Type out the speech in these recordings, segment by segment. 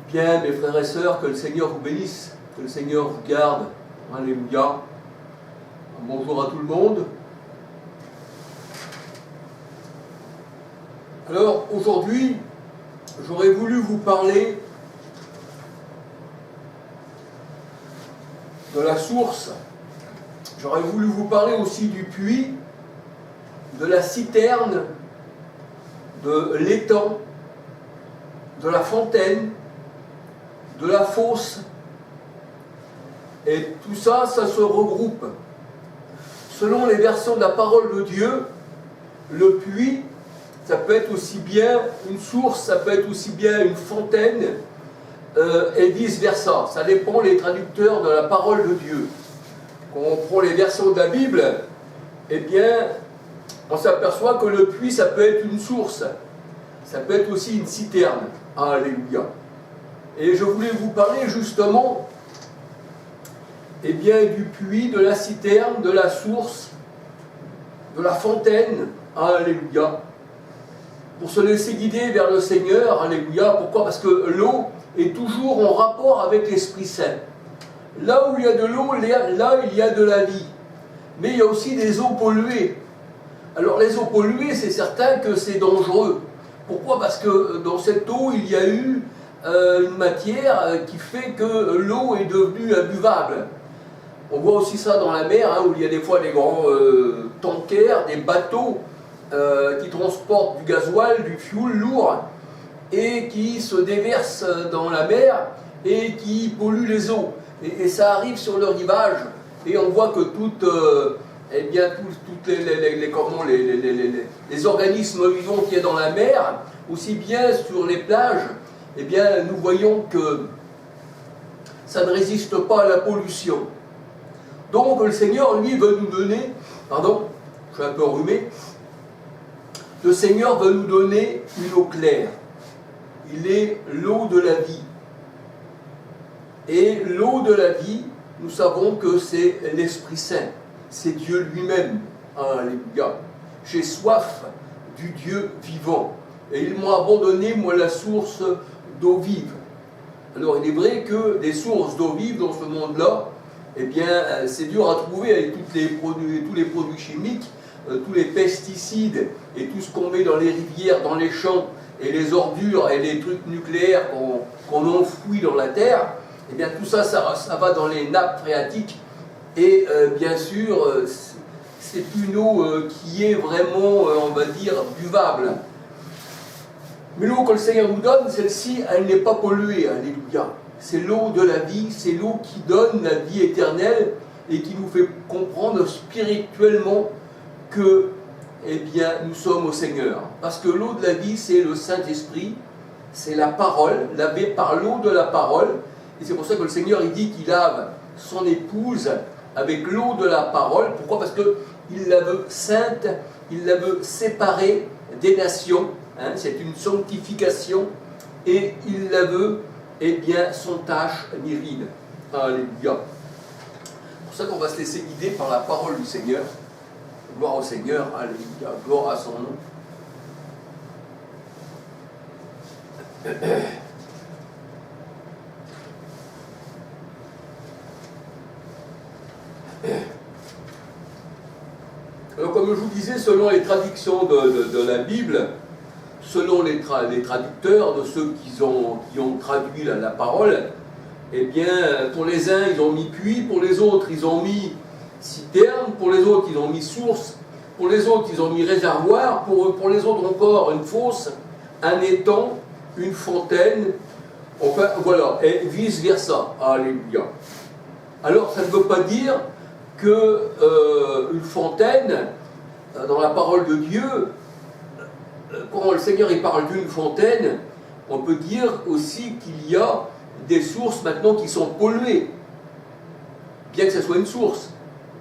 Bien, mes frères et sœurs, que le Seigneur vous bénisse, que le Seigneur vous garde. Alléluia. Bonjour à tout le monde. Alors, aujourd'hui, j'aurais voulu vous parler de la source. J'aurais voulu vous parler aussi du puits, de la citerne, de l'étang, de la fontaine, de la fosse. Et tout ça, ça se regroupe. Selon les versions de la parole de Dieu, le puits, ça peut être aussi bien une source, ça peut être aussi bien une fontaine, et vice-versa. Ça dépend les traducteurs de la parole de Dieu. Quand on prend les versions de la Bible, eh bien, on s'aperçoit que le puits, ça peut être une source. Ça peut être aussi une citerne. Alléluia. Et je voulais vous parler justement eh bien, du puits, de la citerne, de la source, de la fontaine. Alléluia. Pour se laisser guider vers le Seigneur. Alléluia. Pourquoi? Parce que l'eau est toujours en rapport avec l'Esprit Saint. Là où il y a de l'eau, là il y a de la vie. Mais il y a aussi des eaux polluées. Alors les eaux polluées, c'est certain que c'est dangereux. Pourquoi? Parce que dans cette eau, il y a eu une matière qui fait que l'eau est devenue imbuvable. On voit aussi ça dans la mer, où il y a des fois des grands tankers, des bateaux qui transportent du gasoil, du fioul lourd, et qui se déversent dans la mer et qui polluent les eaux. Et ça arrive sur le rivage, et on voit que toutes les organismes vivants qu'il y a dans la mer, aussi bien sur les plages, eh bien, nous voyons que ça ne résiste pas à la pollution. Donc le Seigneur, lui, veut nous donner, pardon, je suis un peu enrhumé, le Seigneur veut nous donner une eau claire. Il est l'eau de la vie. Et l'eau de la vie, nous savons que c'est l'Esprit Saint, c'est Dieu lui-même. Alléluia. J'ai soif du Dieu vivant. Et ils m'ont abandonné, moi, la source d'eau vive. Alors il est vrai que des sources d'eau vive dans ce monde-là, eh bien, c'est dur à trouver avec tous les produits chimiques, tous les pesticides et tout ce qu'on met dans les rivières, dans les champs, et les ordures et les trucs nucléaires qu'on enfouit dans la terre. Eh bien, tout ça, ça va dans les nappes phréatiques. Et bien sûr, c'est une eau qui est vraiment, on va dire, buvable. Mais l'eau que le Seigneur nous donne, celle-ci, elle n'est pas polluée. Alléluia. C'est l'eau de la vie, c'est l'eau qui donne la vie éternelle et qui nous fait comprendre spirituellement que, eh bien, nous sommes au Seigneur. Parce que l'eau de la vie, c'est le Saint-Esprit, c'est la parole, lavée par l'eau de la parole. Et c'est pour ça que le Seigneur, il dit qu'il lave son épouse avec l'eau de la parole. Pourquoi? Parce qu'il la veut sainte, il la veut séparée des nations. Hein, c'est une sanctification. Et il la veut, eh bien, sans tache ni ride. Alléluia. C'est pour ça qu'on va se laisser guider par la parole du Seigneur. Gloire au Seigneur. Alléluia. Gloire à son nom. Alors, comme je vous disais, selon les traductions de la Bible, selon les traducteurs, de ceux qui ont traduit la parole, eh bien, pour les uns, ils ont mis puits, pour les autres, ils ont mis citerne, pour les autres, ils ont mis source, pour les autres, ils ont mis réservoir, pour les autres encore, une fosse, un étang, une fontaine, enfin, voilà, et vice-versa. Alléluia. Alors, ça ne veut pas dire que une fontaine, dans la parole de Dieu, quand le Seigneur il parle d'une fontaine, on peut dire aussi qu'il y a des sources maintenant qui sont polluées, bien que ce soit une source,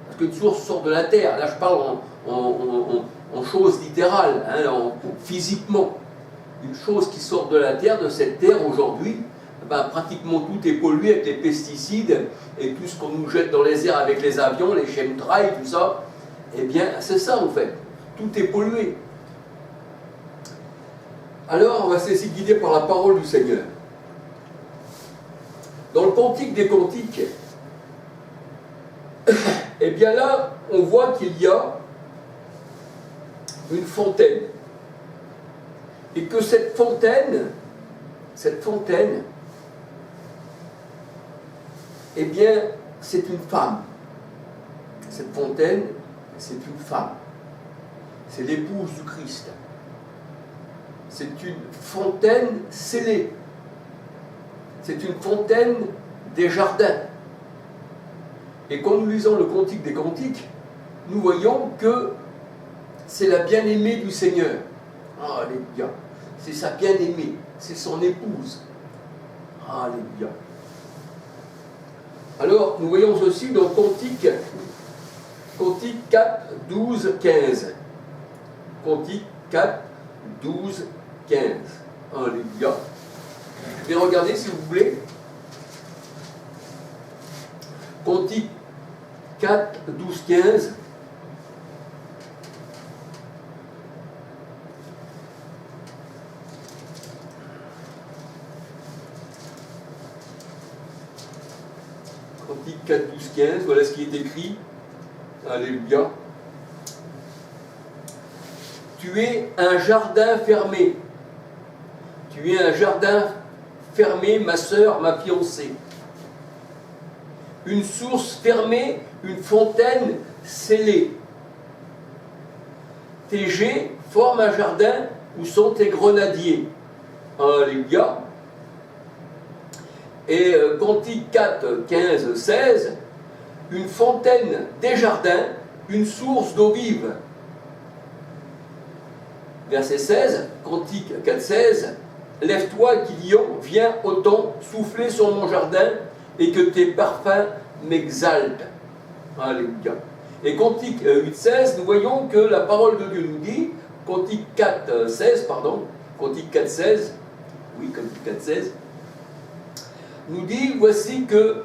parce qu'une source sort de la terre. Là je parle en choses littérales, hein, physiquement. Une chose qui sort de la terre, de cette terre aujourd'hui, ben, pratiquement tout est pollué avec les pesticides et tout ce qu'on nous jette dans les airs avec les avions, les chemtrails, tout ça. Eh bien, c'est ça en fait. Tout est pollué. Alors, on va se laisser guider par la parole du Seigneur. Dans le Cantique des Cantiques, eh bien là, on voit qu'il y a une fontaine. Et que cette fontaine, eh bien, c'est une femme. Cette fontaine, c'est une femme. C'est l'épouse du Christ. C'est une fontaine scellée. C'est une fontaine des jardins. Et quand nous lisons le Cantique des Cantiques, nous voyons que c'est la bien-aimée du Seigneur. Alléluia. C'est sa bien-aimée, c'est son épouse. Alléluia. Alors, nous voyons aussi dans Cantique 4, 12, 15. Cantique 4, 12, 15. Alléluia. Je vais regarder si vous voulez. Cantique 4, 12, 15. Cantique 4, 12, 15. Voilà ce qui est écrit. Alléluia. Tu es un jardin fermé. Tu es un jardin fermé, ma sœur, ma fiancée. Une source fermée, une fontaine scellée. Tes jets forment un jardin où sont tes grenadiers. Alléluia. Et Cantique 4, 15, 16, une fontaine des jardins, une source d'eau vive. Verset 16, Cantique 4, 16, lève-toi, Guillon, viens autant souffler sur mon jardin et que tes parfums m'exaltent. Alléluia. Et Cantique 8, 16, nous voyons que la parole de Dieu nous dit, Cantique 4, 16, Cantique 4, 16, oui, Cantique 4, 16, nous dit, voici que,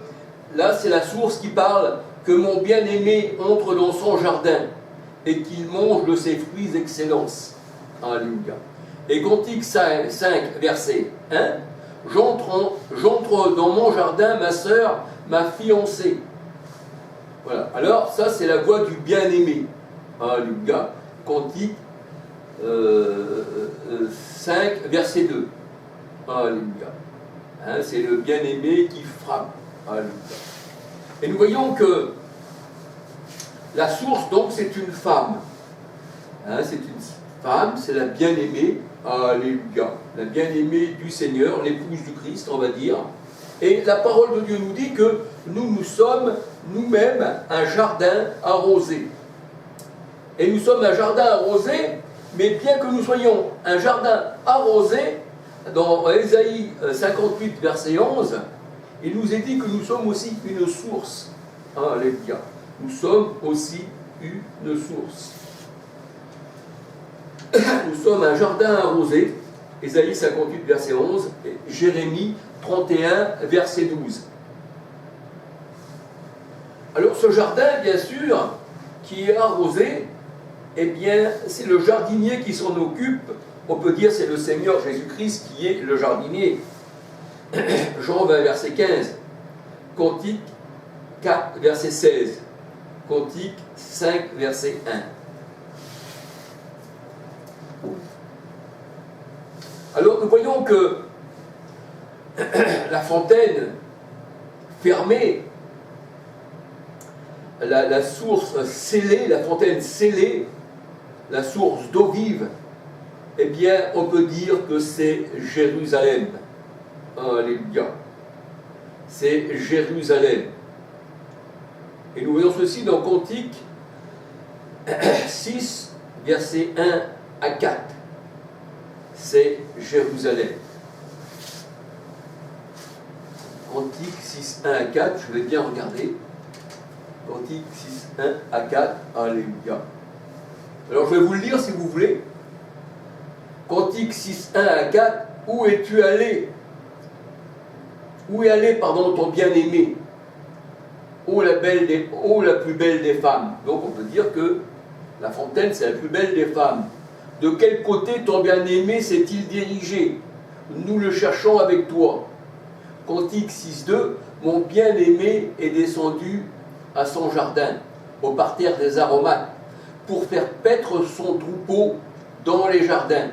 là c'est la source qui parle, que mon bien-aimé entre dans son jardin et qu'il mange de ses fruits d'excellence. Alléluia. Et Cantique 5, verset 1, j'entre dans mon jardin, ma sœur, ma fiancée. Voilà. Alors, ça, c'est la voix du bien-aimé. Alléluia. Cantique 5, verset 2. Alléluia. Hein, c'est le bien-aimé qui frappe. Alléluia. Et nous voyons que la source, donc, c'est une femme. Hein, c'est une femme, c'est la bien-aimée. Alléluia. La bien-aimée du Seigneur, l'épouse du Christ, on va dire. Et la parole de Dieu nous dit que nous sommes nous-mêmes un jardin arrosé. Et nous sommes un jardin arrosé, mais bien que nous soyons un jardin arrosé, dans Ésaïe 58, verset 11, il nous est dit que nous sommes aussi une source. Alléluia. Nous sommes aussi une source. Nous sommes un jardin arrosé, Ésaïe 58, verset 11, et Jérémie 31, verset 12. Alors ce jardin, bien sûr, qui est arrosé, eh bien, c'est le jardinier qui s'en occupe. On peut dire c'est le Seigneur Jésus-Christ qui est le jardinier. Jean 20, verset 15. Cantique 4, verset 16. Cantique 5, verset 1. Alors nous voyons que la fontaine fermée, la source scellée, la fontaine scellée, la source d'eau vive, eh bien on peut dire que c'est Jérusalem. Alléluia. C'est Jérusalem. Et nous voyons ceci dans Cantique 6, versets 1 à 4. C'est Jérusalem. Cantique 6, 1 à 4, je vais bien regarder. Cantique 6, 1 à 4, Alléluia. Alors je vais vous le lire si vous voulez. Cantique 6, 1 à 4, où es-tu allé? Où est allé, pardon, ton bien-aimé? Ô la plus belle des femmes. Donc on peut dire que la fontaine, c'est la plus belle des femmes. De quel côté ton bien-aimé s'est-il dirigé? Nous le cherchons avec toi. Cantique 6.2, mon bien-aimé est descendu à son jardin, au parterre des aromates, pour faire paître son troupeau dans les jardins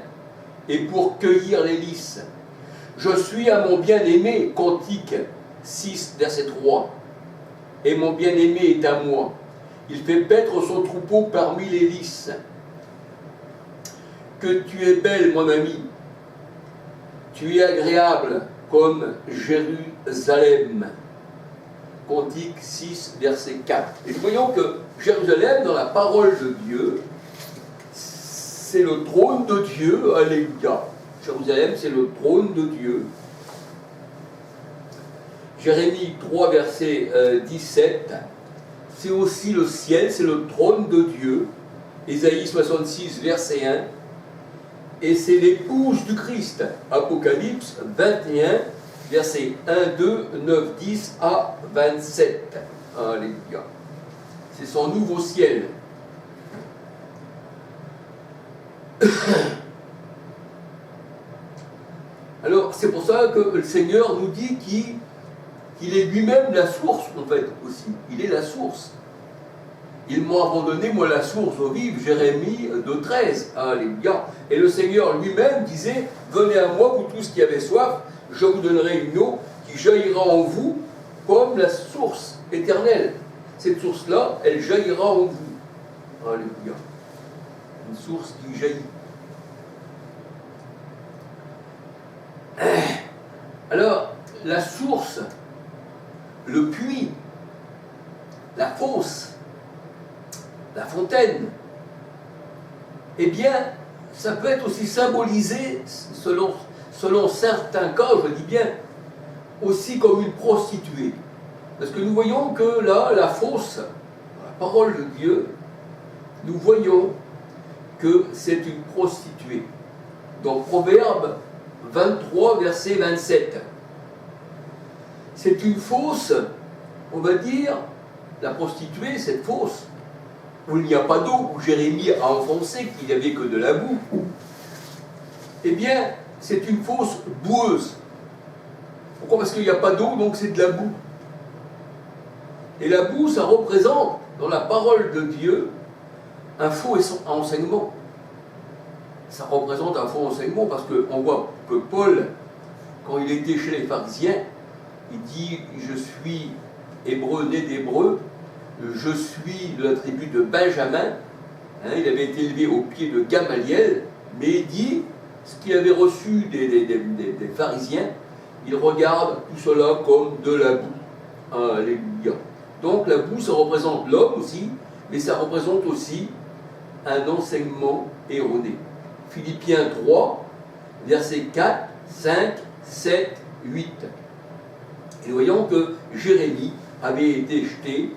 et pour cueillir les lys. Je suis à mon bien-aimé, Cantique 6, verset 3, et mon bien-aimé est à moi. Il fait paître son troupeau parmi les lys. Que tu es belle, mon ami. Tu es agréable comme Jérusalem. Cantique 6, verset 4. Et nous voyons que Jérusalem, dans la parole de Dieu, c'est le trône de Dieu. Alléluia. Jérusalem, c'est le trône de Dieu. Jérémie 3, verset 17. C'est aussi le ciel, c'est le trône de Dieu. Ésaïe 66, verset 1. Et c'est l'épouse du Christ. Apocalypse 21, versets 1, 2, 9, 10 à 27. Alléluia. C'est son nouveau ciel. Alors, c'est pour ça que le Seigneur nous dit qu'il est lui-même la source, en fait, aussi. Il est la source. Ils m'ont abandonné, moi, la source eau vive, Jérémie 2,13. Alléluia. Et le Seigneur lui-même disait, venez à moi, vous tous qui avez soif, je vous donnerai une eau qui jaillira en vous comme la source éternelle. Cette source-là, elle jaillira en vous. Alléluia. Une source qui jaillit. Alors, la source, le puits, la fosse, la fontaine, eh bien, ça peut être aussi symbolisé, selon certains cas, je dis bien, aussi comme une prostituée. Parce que nous voyons que là, la fosse, la parole de Dieu, nous voyons que c'est une prostituée. Dans Proverbe 23, verset 27. C'est une fosse, on va dire, la prostituée, cette fosse, où il n'y a pas d'eau, où Jérémie a enfoncé qu'il n'y avait que de la boue. Eh bien, c'est une fosse boueuse. Pourquoi? Parce qu'il n'y a pas d'eau, donc c'est de la boue. Et la boue, ça représente, dans la parole de Dieu, un faux enseignement. Ça représente un faux enseignement parce qu'on voit que Paul, quand il était chez les pharisiens, il dit « Je suis hébreu né d'hébreu, je suis de la tribu de Benjamin. » Il avait été élevé au pied de Gamaliel, mais il dit ce qu'il avait reçu des pharisiens, il regarde tout cela comme de la boue. Alléluia. Donc la boue, ça représente l'homme aussi, mais ça représente aussi un enseignement erroné. Philippiens 3, versets 4, 5, 7, 8. Et nous voyons que Jérémie avait été jeté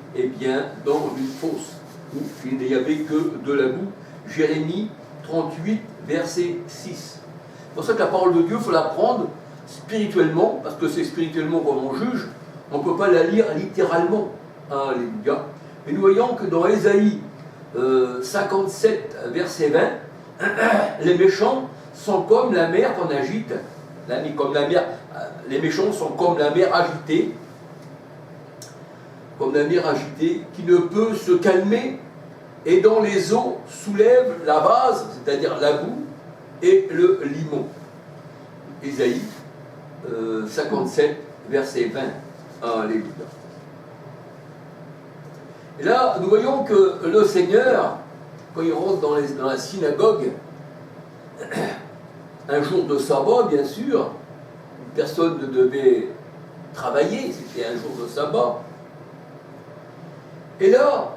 dans une fosse où il n'y avait que de la boue. Jérémie 38, verset 6. C'est pour ça que la parole de Dieu, il faut la prendre spirituellement, parce que c'est spirituellement qu'on juge. On ne peut pas la lire littéralement. Alléluia. Et nous voyons que dans Ésaïe 57, verset 20, les méchants sont comme la mer qu'on agite. Les méchants sont comme la mer agitée, qui ne peut se calmer et dont les eaux soulèvent la vase, c'est-à-dire la boue, et le limon. Ésaïe 57, verset 20. Alléluia. Et là, nous voyons que le Seigneur, quand il rentre dans la synagogue, un jour de sabbat, bien sûr, personne ne devait travailler, c'était un jour de sabbat. Et là,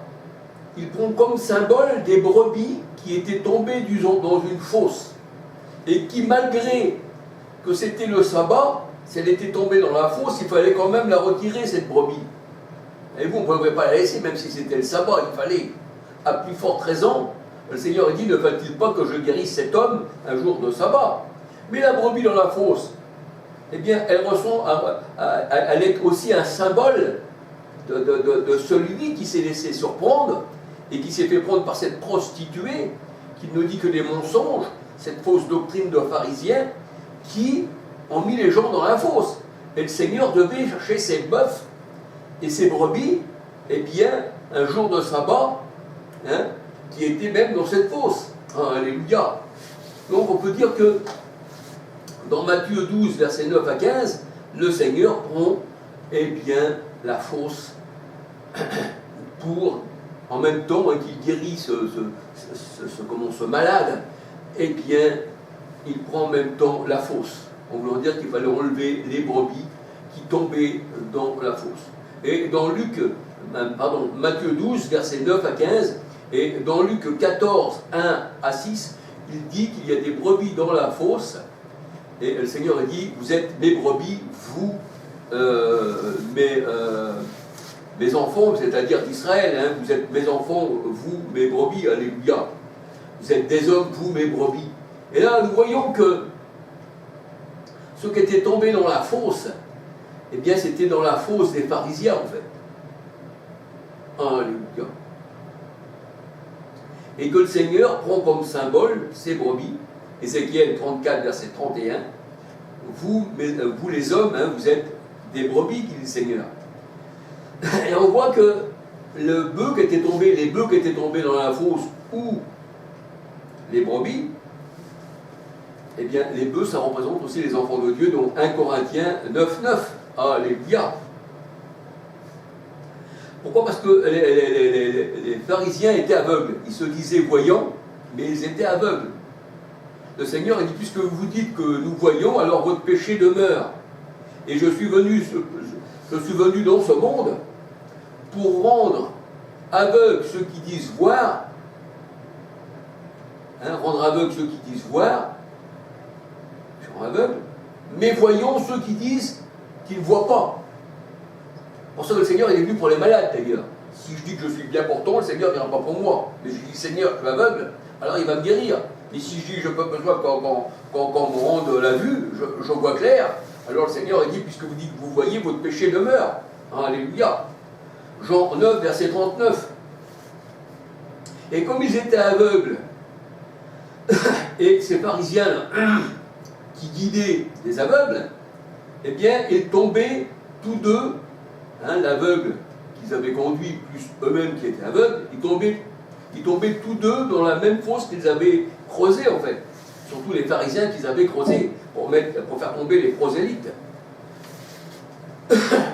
il prend comme symbole des brebis qui étaient tombées dans une fosse, et qui, malgré que c'était le sabbat, si elle était tombée dans la fosse, il fallait quand même la retirer, cette brebis. Et vous, on ne pouvait pas la laisser, même si c'était le sabbat, il fallait, à plus forte raison, le Seigneur dit, ne fallait-il pas que je guérisse cet homme un jour de sabbat? Mais la brebis dans la fosse, eh bien, elle est aussi un symbole de celui qui s'est laissé surprendre et qui s'est fait prendre par cette prostituée qu'il ne dit que des mensonges, cette fausse doctrine de pharisiens qui ont mis les gens dans la fosse. Et le Seigneur devait chercher ses bœufs et ses brebis, et bien, un jour de sabbat, hein, qui était même dans cette fosse. Alléluia. Donc on peut dire que dans Matthieu 12, versets 9 à 15, le Seigneur prend eh bien, la fosse pour, en même temps qu'il guérit ce malade, eh bien, il prend en même temps la fosse. On voulait dire qu'il fallait enlever les brebis qui tombaient dans la fosse. Et dans Matthieu 12, versets 9 à 15, et dans Luc 14, 1 à 6, il dit qu'il y a des brebis dans la fosse, et le Seigneur a dit, vous êtes mes brebis, vous, mes enfants, c'est-à-dire d'Israël, hein, vous êtes mes enfants, vous, mes brebis, alléluia. Vous êtes des hommes, vous, mes brebis. Et là, nous voyons que ceux qui étaient tombés dans la fosse, eh bien, c'était dans la fosse des pharisiens, en fait. Alléluia. Et que le Seigneur prend comme symbole ces brebis, Ézéchiel 34, verset 31, vous les hommes, hein, vous êtes des brebis, dit le Seigneur. Et on voit que les bœufs qui étaient tombés dans la fosse, ou les brebis, eh bien, les bœufs, ça représente aussi les enfants de Dieu, donc 1 Corinthiens 9, 9. Alléluia. Pourquoi? Parce que les pharisiens étaient aveugles. Ils se disaient voyants, mais ils étaient aveugles. Le Seigneur a dit, puisque vous dites que nous voyons, alors votre péché demeure. Et je suis venu dans ce monde pour rendre aveugles ceux qui disent voir, hein, rendre aveugles ceux qui disent voir, ils sont aveugles, mais voyons ceux qui disent qu'ils ne voient pas. Pour ça que le Seigneur il est venu pour les malades d'ailleurs. Si je dis que je suis bien portant, le Seigneur ne viendra pas pour moi. Mais je dis Seigneur, je suis aveugle, alors il va me guérir. Et si je dis je n'ai pas besoin quand on me rende la vue, je vois clair, alors le Seigneur il dit, puisque vous dites que vous voyez, votre péché demeure. Alléluia. Jean 9, verset 39. Et comme ils étaient aveugles, et ces pharisiens qui guidaient les aveugles, eh bien, ils tombaient tous deux, hein, l'aveugle qu'ils avaient conduit, plus eux-mêmes qui étaient aveugles, ils tombaient tous deux dans la même fosse qu'ils avaient creusée, en fait. Surtout les pharisiens qu'ils avaient creusés pour faire tomber les prosélytes.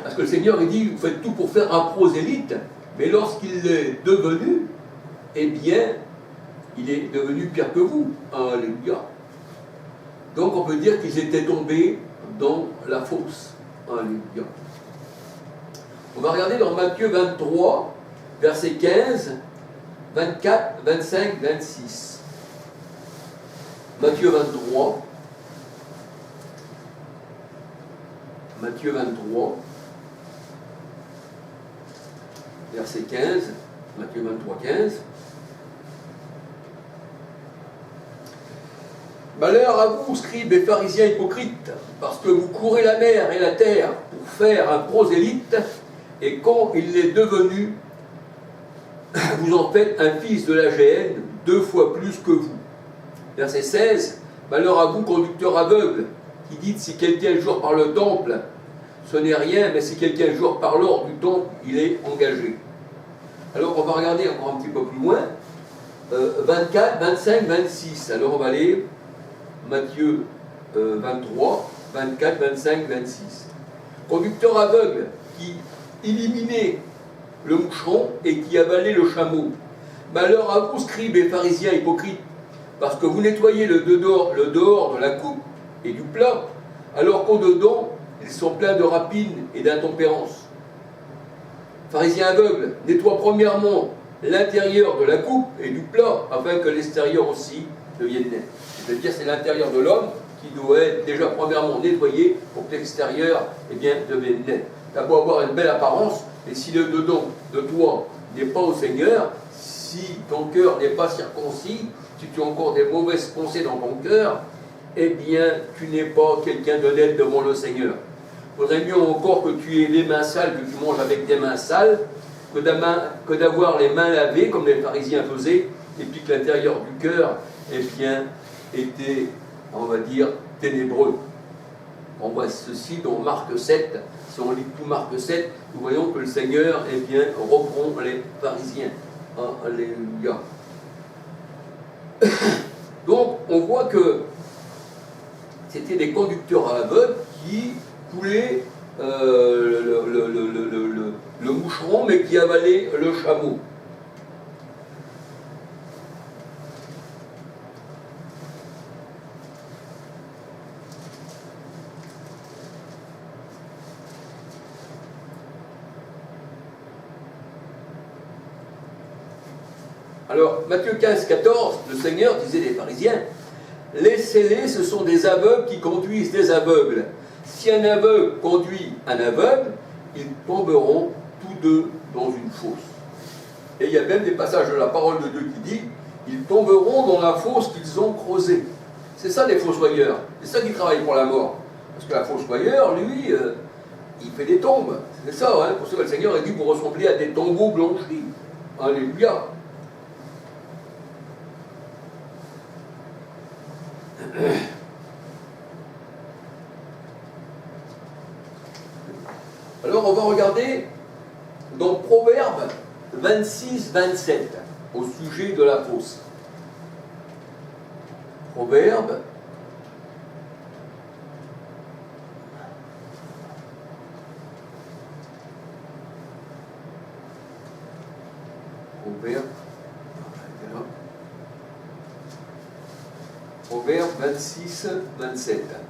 Parce que le Seigneur, il dit, vous faites tout pour faire un prosélyte, mais lorsqu'il est devenu, eh bien, il est devenu pire que vous. Alléluia. Donc on peut dire qu'ils étaient tombés dans la fosse. Alléluia. On va regarder dans Matthieu 23, versets 15, 24, 25, 26. Matthieu 23. Matthieu 23, verset 15. Matthieu 23, 15. Malheur à vous, scribes et pharisiens hypocrites, parce que vous courez la mer et la terre pour faire un prosélyte, et quand il est devenu, vous en faites un fils de la géhenne 2 fois plus que vous. Verset 16. Malheur à vous, conducteurs aveugles, qui dites si quelqu'un joue par le temple, ce n'est rien, mais si quelqu'un joue par l'or du temple, il est engagé. Alors on va regarder encore un petit peu plus loin, 24, 25, 26. Alors on va aller Matthieu 23, 24, 25, 26. Conducteur aveugle qui éliminait le moucheron et qui avalait le chameau. Malheur à vous, scribes et pharisiens hypocrites, parce que vous nettoyez le dehors de la coupe et du plat, alors qu'au-dedans, ils sont pleins de rapine et d'intempérance. Pharisiens aveugles, nettoie premièrement l'intérieur de la coupe et du plat, afin que l'extérieur aussi devienne net. C'est-à-dire c'est l'intérieur de l'homme qui doit être déjà premièrement nettoyé pour que l'extérieur devienne net. Tu as beau avoir une belle apparence, mais si le dedans de toi n'est pas au Seigneur, si ton cœur n'est pas circoncis, si tu as encore des mauvaises pensées dans ton cœur, eh bien tu n'es pas quelqu'un de net devant le Seigneur. Il faudrait mieux encore que tu aies les mains sales, que tu manges avec des mains sales, que d'avoir les mains lavées, comme les pharisiens faisaient, et puis que l'intérieur du cœur, eh bien, était, on va dire, ténébreux. On voit ceci dans Marc 7. Si on lit tout Marc 7, nous voyons que le Seigneur, eh bien, reprend les pharisiens. Alléluia. Donc, on voit que c'était des conducteurs aveugles qui coulaient le moucheron, mais qui avalaient le chameau. Alors, Matthieu 15, 14, le Seigneur disait des pharisiens, laissez-les, ce sont des aveugles qui conduisent des aveugles. Si un aveugle conduit un aveugle, ils tomberont tous deux dans une fosse. Et il y a même des passages de la parole de Dieu qui dit, ils tomberont dans la fosse qu'ils ont creusée. C'est ça les fossoyeurs, c'est ça qui travaille pour la mort. Parce que la fossoyeur, lui, il fait des tombes. C'est ça, hein, pour ça que le Seigneur a dit, vous ressemblez à des tombeaux blanchis. Alléluia. Alors on va regarder dans Proverbe 26-27 au sujet de la fosse. Proverbe 26-27.